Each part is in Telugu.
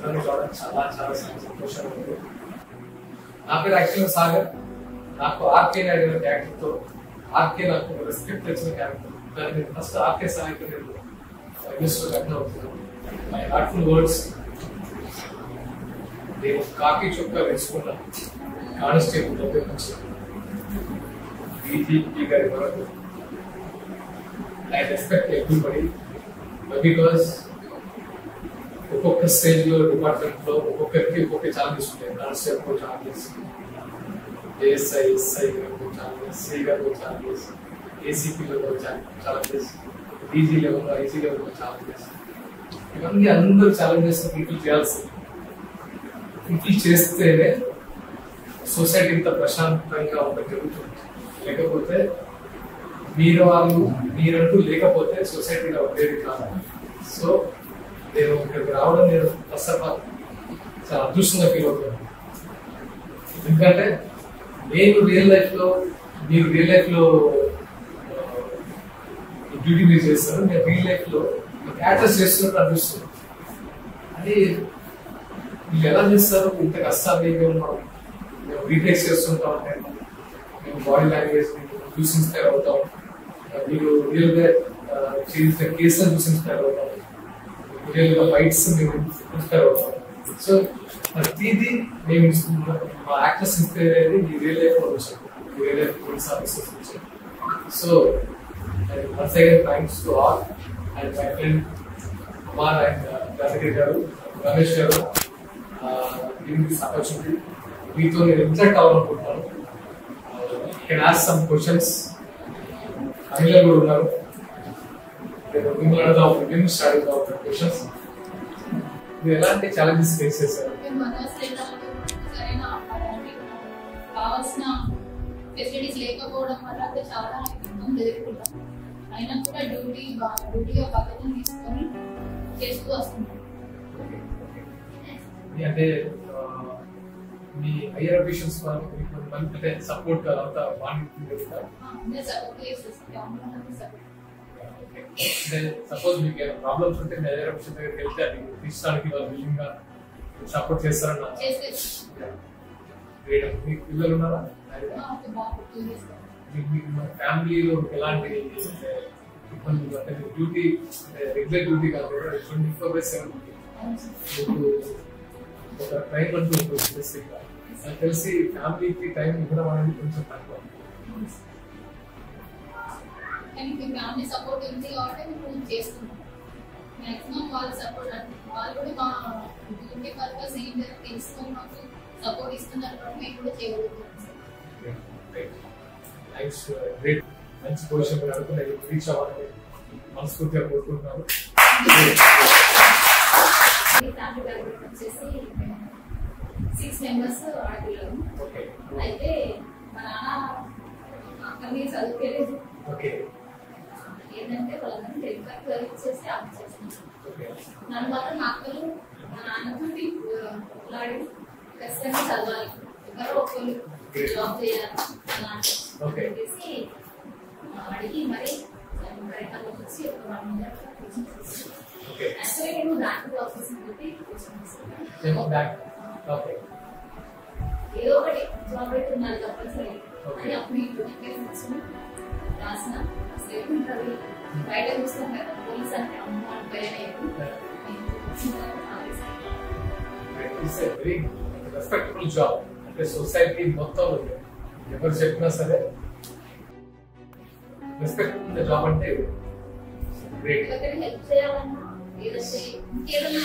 ఇంటర్వ్యూ కావడం చాలా చాలా సంతోషంగా ఉంది. నా పేరు యాక్చువల్గా సాగర్. నాకు ఆర్కే నాయుడు క్యారెక్టర్తో ఆర్కే నాకు రెస్పెక్ట్ తెచ్చిన క్యారెక్టర్. దాన్ని ఫస్ట్ ఆర్కే సాగర్ నేను ఇండస్ట్రీలో అర్థం అవుతున్నాను. My heartful words. నేను కాకి చొక్కా వేసుకున్నాను కానిస్టేబుల్ దగ్గర నుంచి DGP గారి వరకు. ఐ రెస్పెక్ట్ ఎవ్రీబడి బికాస్ ఒక్కొక్క స్టేజ్ లో డిపార్ట్మెంట్ లో ఒక్కొక్కరికి ఒక్కొక్క ఛాలెంజెస్ ఉంటాయి. కానిస్టేబుల్ ఛాలెంజెస్, ASI SI గారు ఛాలెంజెస్, C గారు challenges, ACP level challenges, DG level IC level challenges. ఇవన్నీ అందరూ ఛాలెంజెస్ ఫుల్ఫిల్ చేయాల్సింది. ఫుల్ఫిల్ చేస్తేనే సొసైటీ ఇంత ప్రశాంతంగా ఉండడం జరుగుతుంది. లేకపోతే మీరంటూ లేకపోతే సొసైటీలో ఉండేది కాదు. సో నేను ఇక్కడికి రావడం నేను ఫస్ట్ ఆఫ్ ఆల్ చాలా అదృష్టంగా ఫీల్ అవుతున్నాను. ఎందుకంటే నేను రియల్ లైఫ్ లో డ్యూటీ మీరు చేస్తారు, నేను రియల్ లైఫ్ లో యాక్టర్స్ చేస్తున్నట్టు అనిపిస్తుంది. అది మీరు ఎలా చేస్తారు? ఇంత కష్టాలు మేము రీటేక్స్ చేస్తుంటాం, మేము బాడీ లాంగ్వేజ్ చూసి ఇన్స్పైర్ అవుతాం, మీరు రియల్ గా చేసిన కేసులను చూసి ఇన్స్పైర్ అవుతాం, రియల్ గా ఫైట్స్ మేము ఇన్స్పైర్ అవుతాం. సో ప్రతిదీ మేము మా యాక్టర్స్ ఇన్స్పైర్ అయ్యేది మీ రియల్ లైఫ్ లో వచ్చాం, రియల్ లైఫ్ పోలీస్ ఆఫీసర్స్ వచ్చాం. So once again thanks to all and my friend Kumar and Gandhir garu, Ramesh garu, giving this opportunity. మీతో నేను ఇంటరాక్ట్ అవ్వాలనుకుంటున్నాను. Can ask some questions. Anil కూడా ఉన్నారు. నేను మిమ్మల్ని అడుగుదాం, మేము స్టార్ట్ అవుతాం క్వశ్చన్స్. మీరు ఎలాంటి ఛాలెంజెస్ ఫేస్ చేశారు? కావాల్సిన ఫెసిలిటీస్ లేకపోవడం వల్ల చాలా ఇబ్బంది ఎదుర్కొంటాం. అయినా కూడా డ్యూటీగా పక్కన తీసుకొని చేస్తూ వస్తున్నాం. అంటే మీ హైయర్ అఫీషియల్స్ అంటే సపోర్ట్ అంతా బాగుంటుంది కదా? అంటే సపోజ్ మీకు ఏమైనా ప్రాబ్లమ్స్ ఉంటే మీ హైయర్ అఫీషియల్ దగ్గరికి వెళ్తే అది తీర్చడానికి వాళ్ళు విల్లింగ్ గా సపోర్ట్ చేస్తారన్న. మీకు పిల్లలు ఉన్నారా? ఫ్యామిలీలో ఎలాంటి ఇబ్బందులు అంటే డ్యూటీ రెగ్యులర్ డ్యూటీ కాదు, 24/7 ఒక టైం అంటూ ఉంటుంది. నాకు తెలిసి ఫ్యామిలీకి టైం ఇవ్వడం అనేది కొంచెం తక్కువ. ఫ్యామిలీ సపోర్ట్ ఉంది కాబట్టి మేము చేస్తున్నాం. మాక్సిమం వాళ్ళ సపోర్ట్ వాళ్ళు కూడా మా డ్యూటీ పర్పస్ ఏంటో తెలుసుకొని మాకు సపోర్ట్ ఇస్తున్నారు కాబట్టి మేము కూడా చేయగలుగుతున్నాం. మంచి పొజిషన్ రీచ్ అవ్వాలని మనస్ఫూర్తిగా కోరుకుంటున్నాను. వచ్చేసి 6 మెంబర్స్ ఆడపిల్లలు. అయితే మా నాన్న అక్కడిని చదువుకోలేదు. ఏంటంటే వాళ్ళని టెలికాస్ట్ ఇచ్చేసి ఆఫ్ చేస్తున్నాను. నన్ను మాత్రం మా అక్కలు మా నాన్నతో లాడి ఖచ్చితంగా చదవాలి, ఎవరో ఒకళ్ళు జాబ్ చేయాలి అలా చెప్పేసి అడిగి మరి వచ్చి ఒక 1 month యాక్చువల్లీ నేను బ్యాంక్ ఆఫీస్ నుండి ఏదో ఒకటి జాబ్ అయితే ఉండాలి తప్పనిసరి అని అప్పుడు రాసిన స్టేట్మెంట్ అవి బయట చూస్తాం కదా, పోలీస్ అంటే అమ్మ రెస్పెక్టబుల్ జాబ్. అంటే సొసైటీ మొత్తం ఎవరు చెప్పినా సరే రెస్పెక్ట్ ఉన్న జాబ్ అంటే హెల్ప్ చేయాలన్నా ఏదంటే ఇంకేదన్నా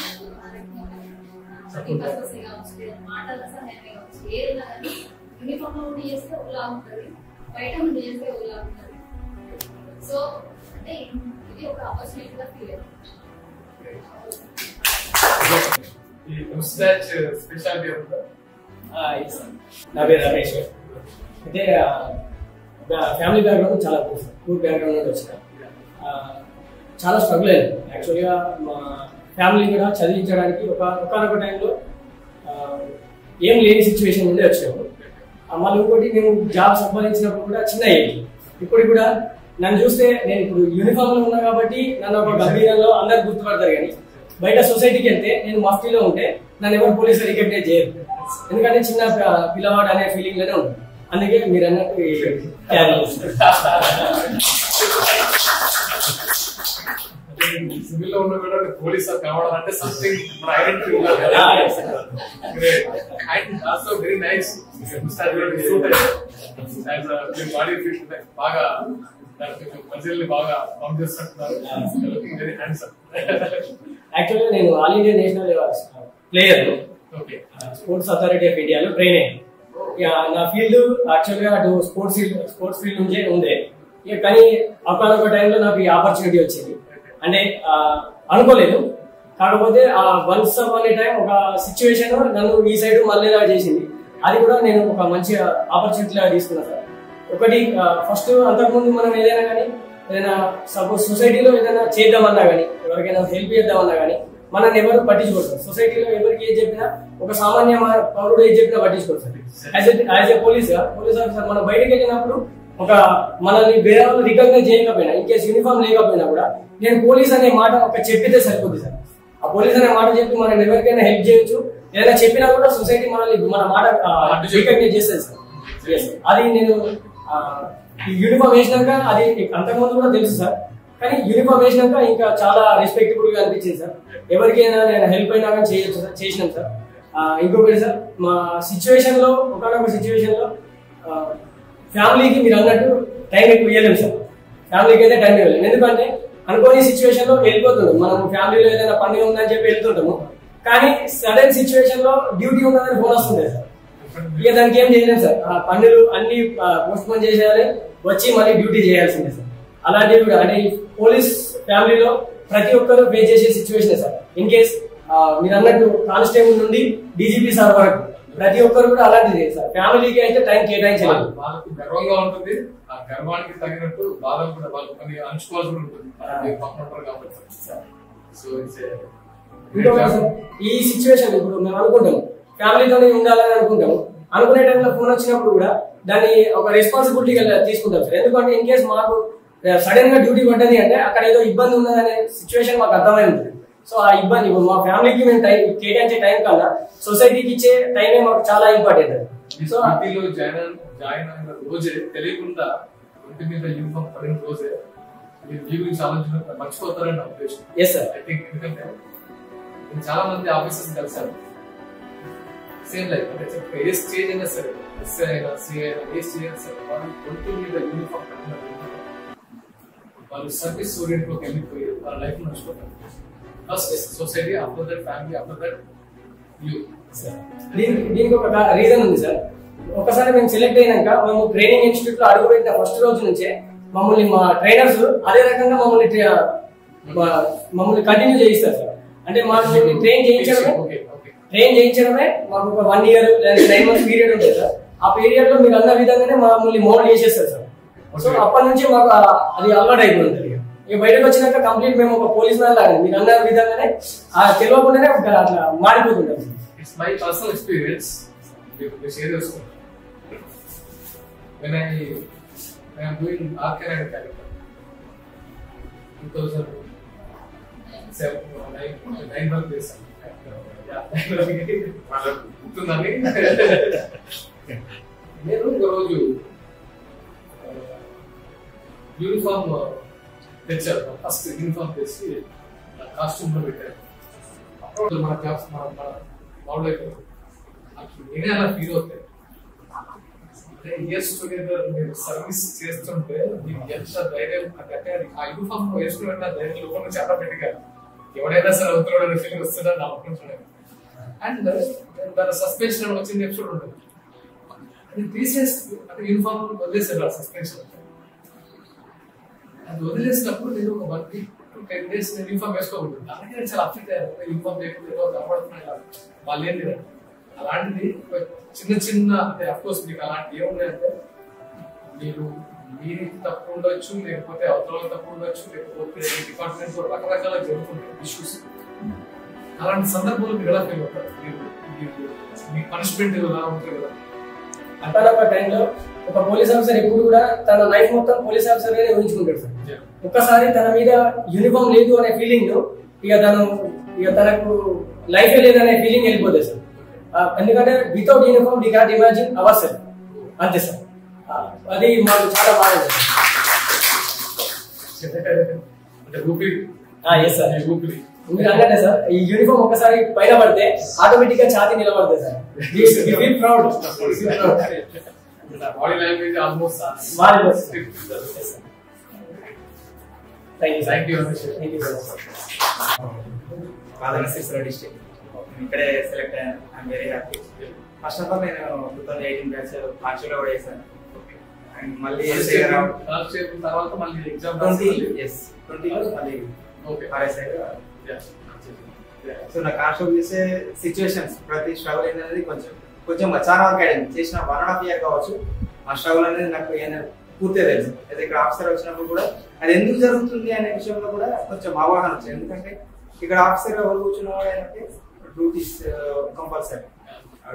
మాటల సహాయం కావచ్చు, ఏదైనా కానీ యూనిఫామ్ లో ఉండి చేస్తే ఒకలా ఉంటుంది, బయట ఉండి చేస్తే ఒకలా ఉంటుంది. సో అంటే ఇది ఒక ఆపర్చునిటీగా ఫీల్ అవుతుంది. నా పేరు రమేష్. అయితే ఫ్యామిలీ బ్యాక్గ్రౌండ్ చాలా పూర్ బ్యాక్గ్రౌండ్ నుండి వచ్చిన చాలా స్ట్రగుల్ అయ్యింది. యాక్చువల్గా మా ఫ్యామిలీ కూడా చదివించడానికి ఒకనొక టైంలో ఏం లేని సిచ్యువేషన్ నుండి వచ్చాము. మళ్ళీ ఇంకోటి మేము జాబ్ సంపాదించినప్పుడు కూడా చిన్న ఏజ్. ఇప్పుడు కూడా నన్ను చూస్తే నేను ఇప్పుడు యూనిఫామ్ లో ఉన్నా కాబట్టి నన్ను ఒక గంభీరంలో అందరు గుర్తుపడతారు, కానీ బయట సొసైటీకి వెళ్తే నేను మఫ్టీలో ఉంటే నన్ను ఎవరు పోలీసులు రికగ్నైజ్ చేయరు, ఎందుకంటే చిన్న పిల్లవాడు అనే ఫీలింగ్ లోనే ఉంటుంది. అందుకే మీరు అన్నట్టు సివిల్ లో ఉన్న కూడా పోలీస్ కావాలంటే something identity also very nice body fit బాగా మజిల్ని బాగా పంప్ చేస్తుంటున్నారు. Very handsome. యాక్చువల్గా నేను all India national player, sports authority of ఇండియాలో ట్రైన్ అయ్యాను. నా ఫీల్డ్ యాక్చువల్గా అటు స్పోర్ట్స్ ఫీల్డ్ నుంచే ఉండే, కానీ ఒకనొక టైంలో నాకు ఈ ఆపర్చునిటీ వచ్చింది. అంటే అనుకోలేదు, కాకపోతే ఆ వన్స్ అనే టైం ఒక సిచ్యువేషన్ నన్ను ఈ సైడ్ మళ్ళీలా చేసింది. అది కూడా నేను ఒక మంచి ఆపర్చునిటీగా తీసుకున్నాను సార్. ఒకటి ఫస్ట్ అంతకుముందు మనం ఏదైనా కానీ ఏదైనా సపోజ్ సొసైటీలో ఏదైనా చేద్దామన్నా కానీ ఎవరికైనా హెల్ప్ చేద్దామన్నా కానీ మనల్ని ఎవరు పట్టించుకోరు. సొసైటీలో ఎవరికి ఏది చెప్పినా ఒక సామాన్య పౌరుడు ఏది చెప్పినా పట్టించుకోరు sir. As a police officer మనం బయటకు వెళ్ళినప్పుడు ఒక మనల్ని వేరే వాళ్ళు రికగ్నైజ్ చేయకపోయినా, ఇన్ కేసు యూనిఫామ్ లేకపోయినా కూడా నేను పోలీస్ అనే మాట ఒక చెప్పితే సరిపోతుంది సార్. ఆ పోలీస్ అనే మాట చెప్పి మనం ఎవరికైనా హెల్ప్ చేయొచ్చు, ఏదైనా చెప్పినా కూడా సొసైటీ మనల్ని మన మాట రికగ్నైజ్ చేస్తుంది సార్. అది నేను యూనిఫామ్ వేసినాక అది అంతకుముందు కూడా తెలుసు సార్, కానీ యూనిఫామ్ వేసినాక ఇంకా చాలా రెస్పెక్టబుల్ గా అనిపించింది సార్. ఎవరికైనా నేను హెల్ప్ అయినా కానీ చేయొచ్చు సార్, చేసినాం సార్. ఇంకొకటి సార్, మా సిచ్యువేషన్ లో ఒకనొక సిచ్యువేషన్ లో ఫ్యామిలీకి మీరు అన్నట్టు టైం ఎక్కువ ఇవ్వలేము సార్. ఫ్యామిలీకి అయితే టైం ఇవ్వలేము, ఎందుకంటే అనుకోని సిచ్యువేషన్ లో వెళ్ళిపోతున్నాం. మనం ఫ్యామిలీలో ఏదైనా పండుగ ఉందని చెప్పి వెళ్తుంటాము, కానీ సడన్ సిచ్యువేషన్ లో డ్యూటీ ఉన్నదని ఫోన్ వస్తుంది సార్. ఇక దానికి ఏం చేయలేము సార్. ఆ పనులు అన్ని పోస్ట్ పోన్ చేసేయాలి, వచ్చి మళ్ళీ డ్యూటీ చేయాల్సిందే సార్. అలాంటివి కూడా అంటే పోలీస్ ఫ్యామిలీలో ప్రతి ఒక్కరు ఫేస్ చేసే సిచ్యువేషన్ సార్. ఇన్ కేస్ మీరు అన్నట్టు కానిస్టేబుల్ నుండి డీజీపీ సార్ వరకు ప్రతి ఒక్కరు కూడా అలాంటిది సార్. ఫ్యామిలీకి అయితే టైం కేటాయించాలి. వాళ్ళకి గర్వంగా ఉంటుంది, ఆ గర్వానికి తగినట్టు బాధ కూడా వాళ్ళు కొన్ని అంచుకోవాల్సి ఉంటుంది పక్కన ఉంటారు కాబట్టి. సో ఈ సిచ్యువేషన్ ఇప్పుడు మేము అనుకుంటాము ఫ్యామిలీతోనే ఉండాలని అనుకుంటాము, అనుకునే టైంలో ఫోన్ వచ్చినప్పుడు కూడా దాన్ని ఒక రెస్పాన్సిబిలిటీగా తీసుకుంటాం సార్. ఎందుకంటే ఇన్ కేసు మాకు సడన్ గా డ్యూటీ పడ్డది అంటే అక్కడ ఏదో ఇబ్బంది ఉన్నదనే సిచ్యువేషన్ మాకు అర్థమై ఉంటుంది. సో ఆ ఇబ్బంది మా ఫ్యామిలీకి మేము టైం కేటాయించే టైం కన్నా సొసైటీకి ఇచ్చే టైమే మాకు చాలా ఇంపార్టెంట్. సో పార్టీలో జాయిన్ అయిన రోజే తెలియకుండా ఒంటి మీద యూనిఫామ్ పడిన రోజే మీరు మీ గురించి ఆలోచన మర్చిపోతారని నా ఉద్దేశం. Yes sir. ఐ థింక్ ఎందుకంటే నేను చాలా మంది ఆఫీసర్స్ కలిసాను, సేమ్ లైక్ అంటే ఏ స్టేజ్ అయినా సరే, ఎస్ఐ అయినా సిఐ అయినా ఏ స్టేజ్ అయినా సరే, వాళ్ళు ఒంటి మీద యూనిఫామ్ పడిన వాళ్ళు సర్వీస్ ఓరియంట్ లోకి వెళ్ళిపోయి వాళ్ళ లైఫ్ నడుచుకుంటారు. First society, after that family, after that you. దీనికి ఒక రీజన్ ఉంది సార్. ఒకసారి మేము సెలెక్ట్ అయినాక మేము ట్రైనింగ్ ఇన్స్టిట్యూట్ లో అడుగుపెట్టిన ఫస్ట్ రోజు నుంచే మమ్మల్ని మా ట్రైనర్స్ అదే రకంగా మమ్మల్ని కంటిన్యూ చేయిస్తారు సార్. అంటే మాకు ట్రైన్ చేయించడమే మాకు ఒక 1 year లేదా 9 months పీరియడ్ ఉంటుంది సార్. ఆ పీరియడ్ లో మీరు అన్న విధంగానే మమ్మల్ని మోల్డ్ చేసేస్తారు సార్. సో అప్పటి నుంచి మాకు అది అలవాటు అయిపోతుంది. ఇక బయటకు వచ్చినాక కంప్లీట్ మేము ఒక పోలీస్ మ్యాన్ లాగా మీరు అన్న విధంగానే తెలియకుండానే అట్లా మారిపోతుంటాం. It's my personal experience. Share చేసుకుంటాను. When I am doing Arcane character 2009 వరకు చేశాను. గుర్తుందని నేను ఒక రోజు యూనిఫామ్ తెచ్చారు. ఫస్ట్ యూనిఫామ్ తెచ్చి కాస్ట్యూమ్ లో పెట్టారు. అప్పుడు మన క్లాస్ మన బాగుండే నేనే అలా ఫీల్ అవుతాయి. ఇయర్స్ టుగెదర్ మీరు సర్వీస్ చేస్తుంటే మీకు ఎంత ధైర్యం అంటే ఆ యూనిఫామ్ వేసుకున్న ధైర్యం లోపల నుంచి అలా పెట్టగాలి. ఎవడైనా సరే అవుతున్నాడు అనే ఫీలింగ్ వస్తుందా నా పక్కన చూడండి. అండ్ దాని సస్పెన్షన్ వచ్చింది ఎపిసోడ్ ఉంటుంది. అది తీసేసి అంటే యూనిఫామ్ వదిలేసారు ఆ సస్పెన్షన్. అది వదిలేసినప్పుడు నేను ఒక 1 week to 10 days నేను యూనిఫామ్ వేసుకోకూడదు. అలాగే నేను చాలా అప్సెట్ అయ్యాను. యూనిఫామ్ లేకపోతే కనబడుతున్నాయి కాదు వాళ్ళు ఏం లేదు. అలాంటిది చిన్న అంటే అఫ్కోర్స్ మీకు అలాంటి ఏమున్నాయంటే మీరు తప్పు ఉండొచ్చు, లేకపోతే అవతల తప్పు ఉండొచ్చు, లేకపోతే డిపార్ట్మెంట్ రకరకాల జరుగుతుంటాయి ఇష్యూస్. అలాంటి సందర్భంలో మీరు ఎలా ఫీల్ అవుతారు? మీ పనిష్మెంట్ ఎలా ఉంటుంది కదా. అక్కడ టైంలో ఒక పోలీస్ ఆఫీసర్ ఎప్పుడు కూడా తన లైఫ్ మొత్తం పోలీస్ ఆఫీసర్ గానే ఊహించుకుంటాడు సార్. ఒక్కసారి తన మీద యూనిఫామ్ లేదు అనే ఫీలింగ్ ఇక తను ఇక తనకు లైఫ్ లేదనే ఫీలింగ్ వెళ్ళిపోతుంది సార్. ఎందుకంటే without uniform we can imagine our self అంతే సార్. అది మాకు చాలా బాగా మీరు అన్నట్టే సార్, ఈ యూనిఫామ్ ఒకసారి పైన పడితే ఆటోమేటిక్ గా ఛాతీ నిలబడుతుంది sir. Proud body language almost thank you. Sircilla district ఇక్కడే సెలెక్ట్ అయ్యాను. I'm very happy. First of all నేను 2018 బ్యాచ్ పార్షల్ కూడా చేశాను. అండ్ మళ్ళీ తర్వాత మళ్ళీ ఎగ్జామ్ 20లో మళ్ళీ సో నా కాన్స్టెబుల్ చేసే సిచ్యువేషన్స్ ప్రతి స్ట్రగుల్ అనేది కొంచెం చాలా వరకు అయింది. చేసిన 1.5 year కావచ్చు. ఆ స్ట్రగుల్ అనేది నాకు పూర్తిగా తెలుసు. అయితే ఇక్కడ ఆఫీసర్ వచ్చినప్పుడు కూడా అది ఎందుకు జరుగుతుంది అనే విషయంలో కూడా కొంచెం అవగాహన వచ్చింది. ఎందుకంటే ఇక్కడ ఆఫీసర్ ఎవరు కూర్చున్నవాడు అంటే డ్యూటీస్ కంపల్సరీ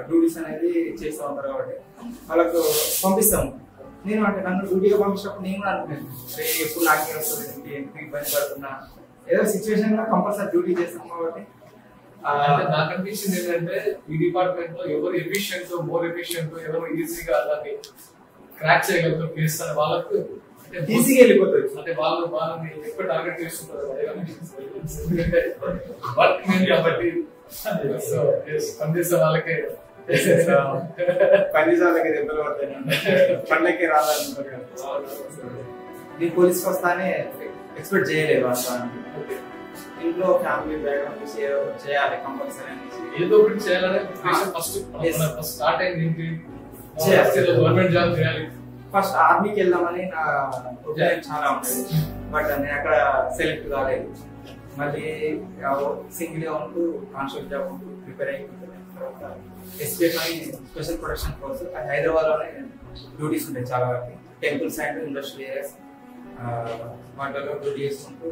డ్యూటీస్ అనేది చేస్తూ ఉంటారు కాబట్టి వాళ్ళకు పంపిస్తాము. నేను అంటే నన్ను డ్యూటీగా పంపించినప్పుడు నేను కూడా అనుకున్నాను ఎప్పుడు నాకే వస్తుంది ఎందుకు ఇబ్బంది పడుతున్నా, ఏదో సిచ్యువేషన్ లో కంపల్సరీ డ్యూటీ చేస్తాం కాబట్టి. నాకు అనిపించింది ఏంటంటే ఈ డిపార్ట్మెంట్ లో ఎవరు ఎఫిషియెంట్ మోర్ ఎఫిషియెంట్ ఎవరు ఈజీగా దాన్ని క్రాక్ చేయగలుగుతారు ప్లేస్ అని వాళ్ళకు ఈజీగా వెళ్ళిపోతుంది. అంటే వాళ్ళని ఎక్కువ టార్గెట్ చేస్తుంటారు వర్క్ మీద కాబట్టి పనిచేసే వాళ్ళకే పనిచేసే దెబ్బలు పడతాయి, పనులకి రావాలంటారు కదా. నేను పోలీస్కి వస్తానే ఎక్స్పెక్ట్ చేయలేదు అసలు. ఇంట్లో ఫ్యామిలీ బ్యాక్గ్రౌండ్ చూసి ఏదో చేయాలి కంపల్సరీ అనేసి ఏదో ఒకటి చేయాలని ఫస్ట్ స్టార్ట్ అయింది. గవర్నమెంట్ జాబ్ చేయాలి. ఫస్ట్ ఆర్మీకి వెళ్దామని నా ఒపీనియన్ చాలా ఉండేది. బట్ నేను అక్కడ సెలెక్ట్ కాలేదు. మళ్ళీ సింగిల్ గా ఉంటూ కానిస్టేబుల్ జాబ్ ఉంటూ ప్రిపేర్ అయిపోతుంది. తర్వాత ఎస్పీఎఫ్ అని స్పెషల్ ప్రొటెక్షన్ కోర్స్ అది హైదరాబాద్ లోనే డ్యూటీస్ ఉంటాయి చాలా వరకు. టెంపుల్స్ అండ్ ఇండస్ట్రియల్ ఏరియాస్ వాటిలో డ్యూటీ చేసుకుంటూ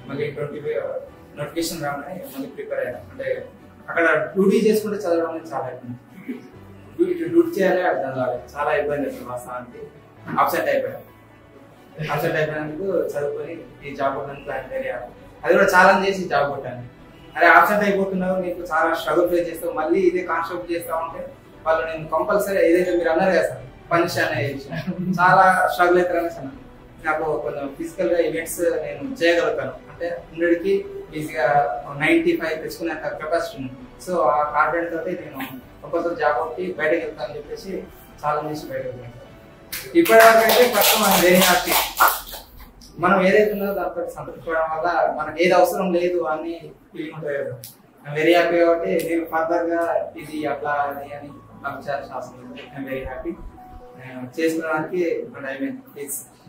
మళ్ళీ 20 నోటిఫికేషన్ రాగానే మళ్ళీ ప్రిపేర్ అయ్యాను. అంటే అక్కడ డ్యూటీ చేసుకుంటే చదవడం అనేది చాలా ఇబ్బంది. డ్యూటీ చేయాలి అర్థం కాలేదు, చాలా ఇబ్బంది అవుతుంది వాస్తవానికి. అబ్సెంట్ అయిపోయినందుకు చదువుకొని ఈ జాబ్ కొట్టడానికి ప్లాన్ చేయాలి. అది కూడా ఛాలెంజ్ చేసి జాబ్ కొట్టాను. అరే అబ్సెంట్ అయిపోతున్నావు, నీకు చాలా స్ట్రగుల్ ఫేస్ చేస్తావు, మళ్ళీ ఇదే కాన్స్టెబుల్ చేస్తా ఉంటే వాళ్ళు నేను కంపల్సరీ ఏదైతే మీరు అన్నారు కదా సార్ పనిష్ అనేది చాలా స్ట్రగుల్ అవుతారని అన్నారు. నాకు కొంచెం ఫిజికల్ గా ఈవెంట్స్ నేను చేయగలుగుతాను. అంటే 100కి ఈజీగా 95 తెచ్చుకునేంత కెపాసిటీ ఉంది. సో ఆ కాన్ఫిడెంట్ తోటి నేను ఒక్కొక్క జాబ్ ఒకటి బయటకు వెళ్తానని చెప్పేసి చాలా చేసి బయటకు వెళ్తాను. ఇప్పటివరకు అయితే ఫస్ట్ మనం వెరీ హ్యాపీ. మనం ఏదైతే ఉన్నదో దాంతో సంతృప్తి పడడం వల్ల మనకు ఏది అవసరం లేదు అని ఫీలింగ్ ఉంటుంది కదా. వెరీ హ్యాపీ కాబట్టి నేను ఫర్దర్ గా ఇది అట్లా అని నాకు చాలా అవసరం లేదు. I'm very happy. చేసుకోవడానికి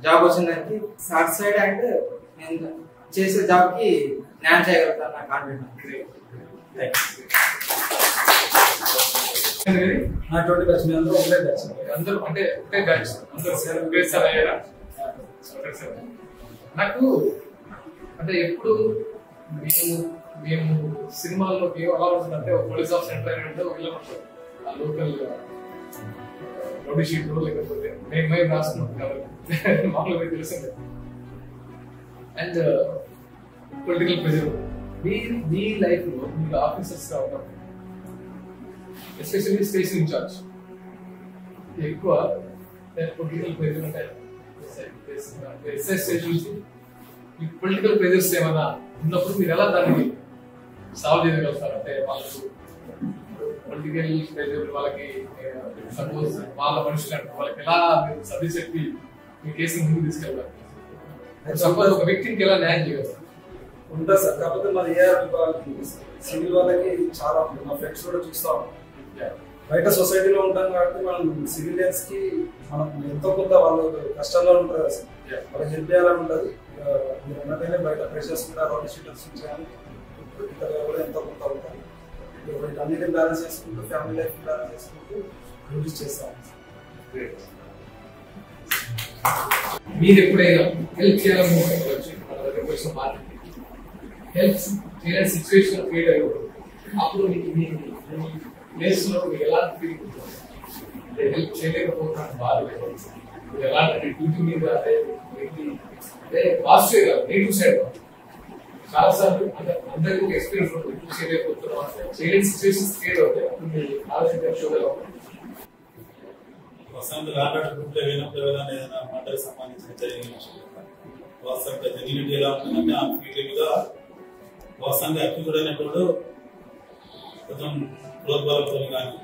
జాబ్ వచ్చిన దానికి సాటిస్ఫైడ్ అండ్ నేను చేసే జాబ్ కి న్యాయం చేయగలుగుతాను నా కాన్ఫిడెంట్. అందరూ అంటే ఒకటే బ్యాచ్ అందరూ అయ్యారా? నాకు అంటే ఎప్పుడు మేము సినిమాల్లో మేము ఎలా ఉంటుందంటే ఒక పోలీస్ ఆఫీసర్ ఎంటర్ అయినట్టు ఇలా ఉంటుంది. ఆ లోకల్ రౌడీ షీట్ లేకపోతే మేము రాసుకున్నాం కాబట్టి మామూలుగా తెలిసింది. And political pressure me life లో మీరు ఆఫీసర్స్ రావడం ఎస్పెషల్లీ స్టేషన్ ఇన్ఛార్జ్ ఎక్కువ పొలిటికల్ ప్రెజర్ అంటే ఎస్ఐ స్టేషన్ నుంచి ఈ పొలిటికల్ ప్రెజర్స్ ఏమైనా ఉన్నప్పుడు మీరు ఎలా దాన్ని సాల్వ్ చేయగలుగుతారు? అంటే వాళ్ళకు పొలిటికల్ ప్రెజర్ వాళ్ళకి సపోజ్ వాళ్ళ మనుషులు అంటే వాళ్ళకి ఎలా మీరు సర్వీస్ చెప్పి మీ కేసుని ముందుకు తీసుకెళ్తారు? సపోజ్ ఒక వ్యక్తికి ఎలా న్యాయం చేయగలుగుతారు? ఉంటుంది సార్. కాకపోతే మరి ఏఆర్ సివిల్ వాళ్ళకి చాలా ఉంటుంది. మా ఫ్రెండ్స్ కూడా చూస్తా ఉంటాం. బయట సొసైటీలో ఉంటాం కాబట్టి మనం సివిలియన్స్ కి మనం ఎంతో కొంత వాళ్ళు కష్టాల్లో ఉంటారు కదా సార్, వాళ్ళకి హెల్ప్ చేయాలని ఉంటుంది. మీరు ఉన్నదైనా బయట ప్రెషర్స్ కూడా రౌండ్ షీటర్స్ నుంచి కానీ కూడా ఎంతో కొంత ఉంటాయి. అన్నిటిని బ్యాలెన్స్ చేసుకుంటూ ఫ్యామిలీ లైఫ్ బ్యాలెన్స్ చేసుకుంటూ యూజ్ చేస్తాం. మీరు ఎప్పుడైనా హెల్ప్ చేయాలనుకుంటే హెల్ప్ చేయని సిచ్యువేషన్ క్రియేట్ అయ్యేప్పుడు అప్పుడు మీ ప్లేస్ లో ఎలాంటి ఫీలింగ్ ఉంటుంది? హెల్ప్ చేయలేకపోతున్నాను బాధ ఎలాంటి డ్యూటీ మీద అంటే పాజిటివ్ నెగిటివ్ సైడ్ చాలా సార్లు అంటే అందరికీ ఒక ఎక్స్పీరియన్స్ ఉంటుంది చేయలేకపోతున్నాం అంటే చేయలేని సిచ్యువేషన్స్ క్రియేట్ అవుతాయి. వసంత లాంటి గ్రూప్లో వెళ్ళినప్పుడు ఏదైనా మాటలకు సంబంధించిన జరిగిన వాస్తవంగా జెన్యూనిటీ ఎలా ఉంటుందంటే ఆ ఫీలింగ్గా వాస్తవంగా అక్యూజ్డ్ అయినప్పుడు కొంచెం ప్రోద్బలంతో కానీ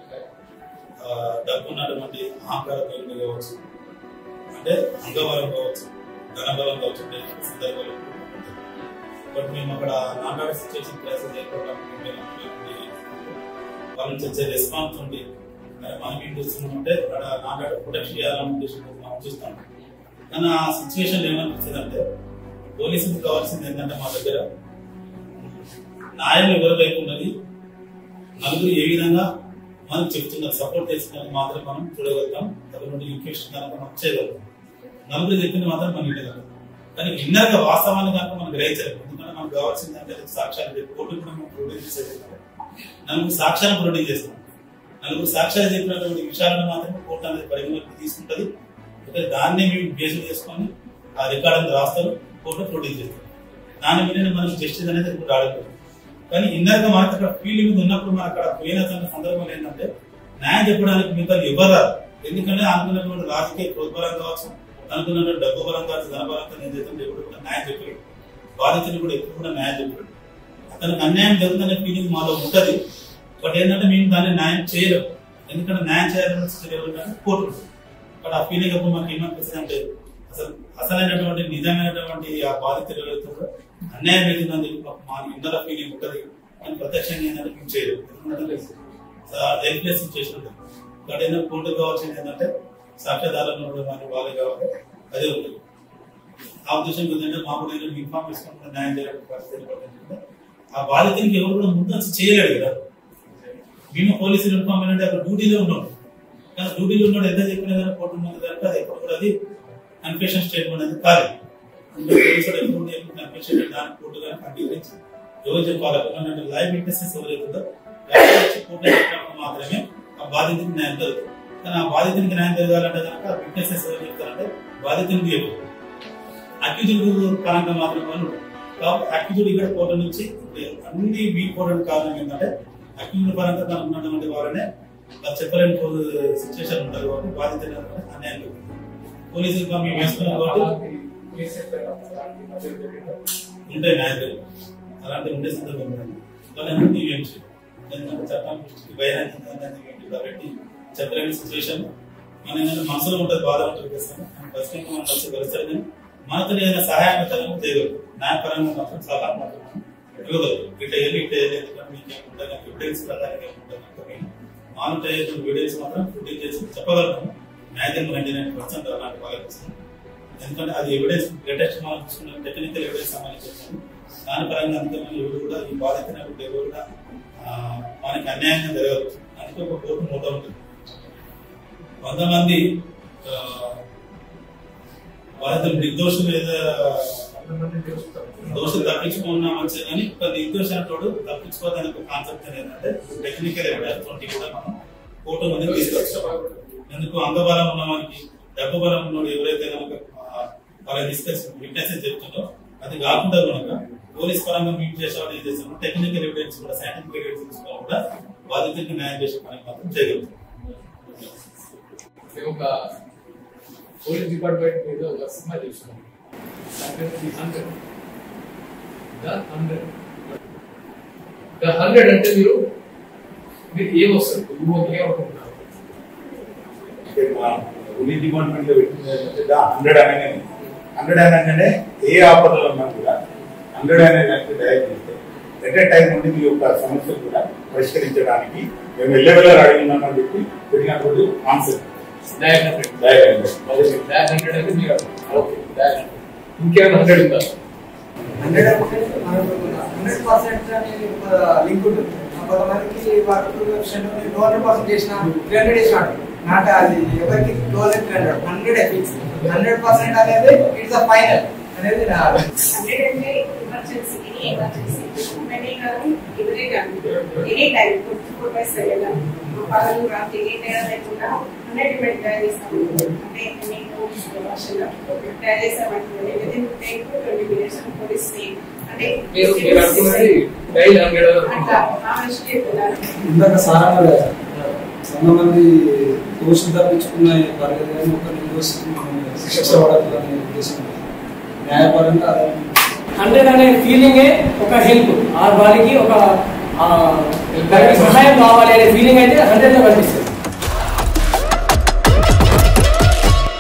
డబ్బు ఉన్నటువంటి అహంకారంతో కావచ్చు, అంటే అంగబలం కావచ్చు, ధనబలం కావచ్చు సందర్భాలు. బట్ మేము అక్కడ నాగాడ సిచ్యువేషన్ క్లాసెస్ అయిపోవడం వాళ్ళ నుంచి వచ్చే రెస్పాన్స్ ఉండి మనం ఏం చేస్తున్నామంటే అక్కడ నాగాడ ప్రొటెక్షన్ చేయాలని ఉద్దేశం మనం చూస్తాం. కానీ ఆ సిచ్యువేషన్ ఏమనిపించిందంటే పోలీసులకు కావాల్సింది ఏంటంటే మా దగ్గర న్యాయం ఎవరు లేకున్నది నలుగురు ఏ విధంగా మనం చెప్తున్నారు సపోర్ట్ చేస్తున్నది మాత్రం మనం చూడగలుగుతాం. అటువంటి ఇన్ఫెక్షన్ కనుక మనం చేయగలుగుతాం. నలుగురు చెప్పింది మాత్రం మనం వినగలుగుతాం. కానీ విన్నాక వాస్తవాన్ని కనుక మనం గ్రహించలేదు. ఎందుకంటే మనకు కావాల్సింది అంటే సాక్ష్యాలు కోర్టు కూడా మనం ప్రొడ్యూస్ చేసేది నలుగురు సాక్ష్యాలను ప్రొడ్యూస్ చేస్తాం. నలుగురు సాక్ష్యాలు చెప్పినటువంటి విషయాలను మాత్రమే కోర్టు అనేది పరిగణలోకి తీసుకుంటుంది. అయితే దాన్ని మేము బేస్ చేసుకొని ఆ రికార్డును రాస్తారు, కోర్టు ప్రొడ్యూస్ చేస్తారు. దాని మీద మనం జస్టిస్ అనేది ఇప్పుడు రావడం. కానీ ఇందాక మనకు అక్కడ ఫీలింగ్ ఉన్నప్పుడు మనం అక్కడ పోయిన సందర్భం ఏంటంటే న్యాయం చెప్పడానికి మిగతా ఎవరు రాదు. ఎందుకంటే అనుకున్నటువంటి రాజకీయ ప్రోద్బలం కావచ్చు, అనుకున్నటువంటి డబ్బు బలం కావచ్చు, ధనబలంతో నేను చేస్తాను ఎప్పుడు కూడా న్యాయం చెప్పాడు. బాధితులు కూడా ఎప్పుడు కూడా న్యాయం చెప్పాడు. అతనికి అన్యాయం జరుగుతుందనే ఫీలింగ్ మాలో ఉంటుంది. బట్ ఏంటంటే మేము దాన్ని న్యాయం చేయలేము. ఎందుకంటే న్యాయం చేయాలంటే కోర్టు బట్ ఆ ఫీలింగ్ అప్పుడు మనకి ఏమనిపిస్తుంది అంటే అసలైనటువంటి నిజమైనటువంటి ఆ బాధితులు ఎవరైతే అన్యాయం అవుతుందని మా ఇందర ఫీలింగ్ ఉంటుంది. కానీ ప్రత్యక్షంగా ఏంటంటే మేము చేయలేదు. హెల్ప్లెస్ సిచ్యువేషన్ ఉంటుంది. బట్ ఏదైనా కోర్టు కావాల్సింది ఏంటంటే సాక్ష్యదారులు కానీ వాళ్ళే కావాలి, అదే ఉంటుంది. ఆ ఉద్దేశం ఏంటంటే మా కూడా ఇన్ఫార్మ్ చేసుకుంటే న్యాయం చేయడానికి పరిస్థితి ఆ బాధితునికి ఎవరు కూడా ముందు వచ్చి చేయలేడు కదా. మేము పోలీసులు ఇన్ఫార్మ్ ఏంటంటే అక్కడ డ్యూటీలో ఉన్నాడు. కానీ డ్యూటీలో ఉన్నాడు ఎంత చెప్పినా కానీ కోర్టు ముందు కనుక అది ఎప్పుడు కూడా అది కన్ఫెషన్ స్టేట్మెంట్ అనేది కాదు. కన్ఫెషన్ దాని కోర్టు కానీ అంగీకరించి ఎవరు చెప్పాలి లైవ్ విట్నెసెస్ ఎవరైతుందో కోర్టు చెప్పినప్పుడు మాత్రమే ఆ బాధితునికి న్యాయం జరుగుతుంది. కానీ ఆ బాధితునికి న్యాయం జరగాలంటే కనుక విట్నెసెస్ ఎవరు చెప్తారంటే బాధితునికి చెప్పారు. అక్యూజ్డ్ పరంగా మాత్రమే ఉంటారు. కాబట్టి అక్యూజ్డ్ ఇక్కడ కోర్టు నుంచి అన్ని వీక్ కోవడానికి కారణం ఏంటంటే అక్యూజ్డ్ పరంగా తను ఉన్నటువంటి వాళ్ళనే చెప్పలేని సిచ్యువేషన్ ఉంటుంది. కాబట్టి బాధితులు అన్యాయం జరుగుతుంది. పోలీసులు మేము వేసుకున్నాం కాబట్టి ఉంటాయి న్యాయం అలాంటి ఉండే సందర్భం వాళ్ళని ఏం చేయాలి. ఎందుకంటే చట్టం కాబట్టి చెప్పలేని సిచ్యువేషన్ మన మనసులో ఉంటుంది, బాధ ఉంటుంది. ఖచ్చితంగా మనం కలిసి కలుస్తారు. కానీ మనతో ఏదైనా సహాయం చేయగలరు. న్యాయపరంగా మాత్రం సలహా మాత్రం ఇవ్వగలరు. ఇట్లా వెళ్ళి ఇట్లా ఎందుకంటే మీకు ఎవిడెన్స్ ప్రధానంగా ఉంటుంది. మామూలు ఎవిడెన్స్ మాత్రం ప్రొడ్యూస్ చేసి చెప్పగలుగుతాం. మ్యాక్సిమం 99% అలాంటి వాళ్ళకి వస్తుంది. ఎందుకంటే అది ఎవిడెన్స్ లేటెస్ట్ మనం చూసుకున్న టెక్నికల్ ఎవిడెన్స్ సంబంధించి దాని పరంగా అందుకని ఎవరు కూడా ఈ బాధితులు ఎవరు కూడా మనకి అన్యాయంగా జరగదు. అందుకే ఒక కోర్టు మూట ఉంటుంది. 100 మంది బాధితులు నిర్దోషులు లేదా దోషులు తప్పించుకున్నామని కానీ ఒక నిర్దోష అంటోడు తప్పించుకోవడానికి ఒక కాన్సెప్ట్ ఏంటంటే టెక్నికల్ ఎవిడెన్స్ కూడా మనం కోర్టు మంది తీసుకొచ్చాం. ఎందుకు అంగబలం ఉన్న వానికి డబ్బు బలం ఉన్నోడు ఎవరైతే కనుక వాళ్ళ డిస్కస్ విట్నెసెస్ చెప్తుందో అది కాకుండా కనుక పోలీస్ పరంగా మీట్ చేసేవాళ్ళు ఏం చేస్తామో టెక్నికల్ ఎవిడెన్స్ కూడా సైంటిఫిక్ ఎవిడెన్స్ తీసుకుని కూడా బాధితులకు న్యాయం చేసే పని మాత్రం చేయగలుగుతాం. ఒక పోలీస్ డిపార్ట్మెంట్ మీద ఒక సినిమా చూస్తున్నాం. ద 100 అంటే మీరు ఏమొస్తారు ఏమనుకుంటున్నారు? పోలీస్ డిపార్ట్మెంట్ లో పెట్టింది 100 అనగానే ఏ ఆపదలో ఉన్నా కూడా 100 అనే డయల్ చేస్తే ఎట్ ఏ టైం నుండి మీ యొక్క సమస్యలు కూడా పరిష్కరించడానికి మేము ఎల్లవెల్ల అడిగి ఉన్నామని చెప్పి పెట్టినప్పుడు ఆన్సర్ ఇంకేమైనా 100 ఉందా? 100% అనేది ఒక లింక్ ఉంటుంది. కొంతమందికి వర్క్ 200% చేసిన 300 చేసినాడు నాట అది ఎవరికి క్లోజ్ 100 ఫిక్స్ 100% అనేది ఇట్స్ ద ఫైనల్ అనేది నా 100 అంటే ఎమర్జెన్సీ మనీ కానీ ఇవరే కానీ ఎనీ టైం 24/7 పగలు రాత్రి ఏ తేడా లేకుండా 100% తయారు చేస్తాము. అంటే మీకు భాషలో తయారు చేస్తామంటే వితిన్ 10 to 20 minutes పోలీస్ అంటే మీరు అనుకున్నది డైలీ 100 అట్లా ఆమెకి వెళ్ళాలి. ఇందాక సారా చాలా మంది దోషులు తప్పించుకున్న పర్లేదు కానీ ఒక నిర్దోషి శిక్ష పడతారనే ఉద్దేశం న్యాయపరంగా 100 అనే ఫీలింగే ఒక హెల్ప్ ఆ వారికి ఒక సహాయం కావాలి అనే ఫీలింగ్ అయితే 100లో కనిపిస్తుంది.